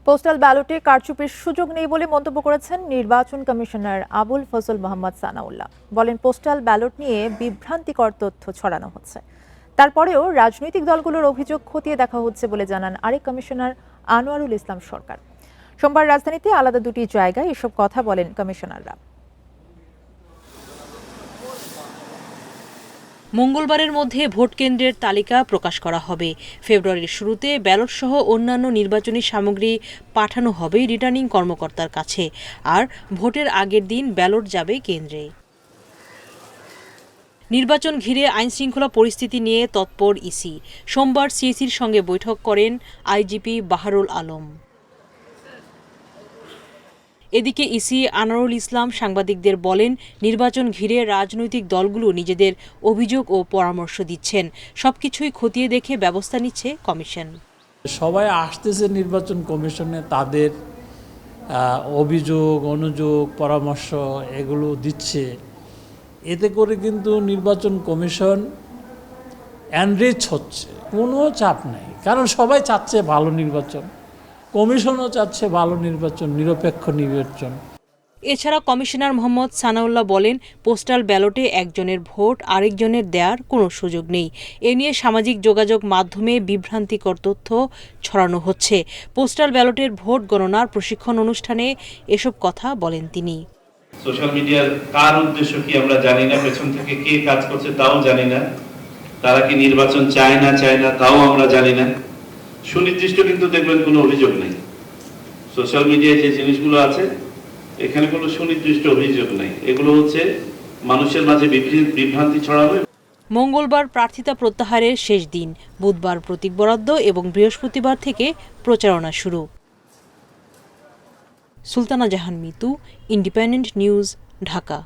Postal ব্যালটে কারচুপির সুযোগ নেই বলে মন্তব্য করেছেন নির্বাচন কমিশনার আবুল ফজল মোহাম্মদ সানাউল্লাহ। বলেন, পোস্টাল ব্যালট নিয়ে বিভ্রান্তিকর তথ্য ছড়ানো হচ্ছে। তারপরেও রাজনৈতিক দলগুলোর অভিযোগ খতিয়ে দেখা হচ্ছে বলে জানান আরেক কমিশনার আনোয়ারুল ইসলাম সরকার। সোমবার রাজধানীতে আলাদা দুটি জায়গায় এসব কথা বলেন কমিশনাররা। মঙ্গলবারের মধ্যে ভোট কেন্দ্রের তালিকা প্রকাশ করা হবে। ফেব্রুয়ারির শুরুতে ব্যালট সহ অন্যান্য নির্বাচনী সামগ্রী পাঠানো হবে রিটার্নিং কর্মকর্তার কাছে, আর ভোটের আগের দিন ব্যালট যাবে কেন্দ্রে। নির্বাচন ঘিরে আইনশৃঙ্খলা পরিস্থিতি নিয়ে তৎপর ইসি। সোমবার সিএসির সঙ্গে বৈঠক করেন আইজিপি বাহারুল আলম। এদিকে ইসি আনোয়ারুল ইসলাম সাংবাদিকদের বলেন, নির্বাচন ঘিরে রাজনৈতিক দলগুলো নিজেদের অভিযোগ ও পরামর্শ দিচ্ছেন। সবকিছুই খতিয়ে দেখে ব্যবস্থা নিচ্ছে কমিশন। সবাই আসতেছে নির্বাচন কমিশনে, তাদের অভিযোগ অনুযোগ পরামর্শ এগুলো দিচ্ছে। এতে করে কিন্তু নির্বাচন কমিশন এনরিচ হচ্ছে, কোনো চাপ নেই, কারণ সবাই চাচ্ছে ভালো নির্বাচন, কমিশনও চাচ্ছে ভালো নির্বাচন, নিরপেক্ষ নির্বাচন। এছাড়া কমিশনার মোহাম্মদ সানাউল্লাহ বলেন, পোস্টাল ব্যালটে একজনের ভোট আরেকজনের দেওয়ার কোনো সুযোগ নেই। এ নিয়ে সামাজিক যোগাযোগ মাধ্যমে বিভ্রান্তিকর তথ্য ছড়ানো হচ্ছে। পোস্টাল ব্যালটের ভোট গণনার প্রশিক্ষণ অনুষ্ঠানে এসব কথা বলেন তিনি। সোশ্যাল মিডিয়ার কার উদ্দেশ্য কি আমরা জানি না, পেছন থেকে কে কাজ করছে তাও জানি না, তারা কি নির্বাচন চায় না তাও আমরা জানি না। সুনির্দিষ্ট কিন্তু দেখবেন কোনো অভিযোগ নেই। সোশ্যাল মিডিয়ায় যে জিনিসগুলো আছে এখানে কোনো সুনির্দিষ্ট অভিযোগ নেই, এগুলো হচ্ছে মানুষের মাঝে বিভ্রান্তি ছড়াবে। মঙ্গলবার প্রার্থিতা প্রত্যাহারের শেষ দিন। বুধবার প্রতীক বরাদ্দ এবং বৃহস্পতিবার থেকে প্রচারণা শুরু। সুলতানা জাহান মিতু, ইন্ডিপেন্ডেন্ট নিউজ, ঢাকা।